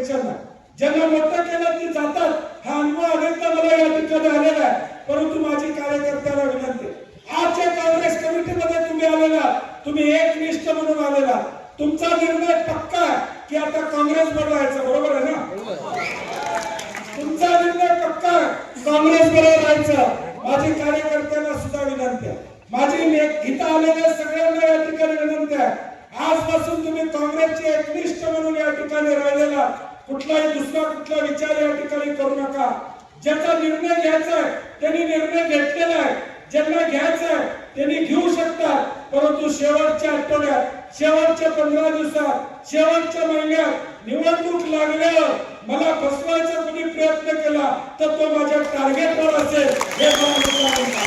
Tension नाही. ज्यांना मोठं केलं ते जातात. हा अनुभव अनेकदा मला या ठिकाणी आलेला आहे. परंतु माझी कार्यकर्त्याला विनंती, आजच्या काँग्रेस कमिटीमध्ये तुम्ही आलेला, तुम्ही एकनिष्ठ म्हणून आलेला, तुमचा निर्णय पक्का आहे की आता काँग्रेस बनवायचं, बरोबर आहे ना? तुमचा निर्णय पक्का आहे काँग्रेस बरोबर राहायचं. माझी कार्यकर्त्यांना सुद्धा विनंती आहे, माझी गीता आलेल्या सगळ्यांना या ठिकाणी विनंती आहे, आजपासून तुम्ही काँग्रेसचे एकनिष्ठ म्हणून या ठिकाणी राहिलेला, कुठलाही दुसरा कुठला विचार या ठिकाणी करू नका. ज्याचा निर्णय घ्यायचा आहे त्यांनी निर्णय घेतलेला आहे, ज्यांना घ्यायचा आहे त्यांनी घेऊ शकतात. परंतु शेवटच्या आठवड्यात, शेवटच्या 15 दिवसात, शेवटच्या महिन्यात निवडणूक लागल्यावर मला फसवायचा कोणी प्रयत्न केला तर तो माझ्या टार्गेटवर असेल हे मला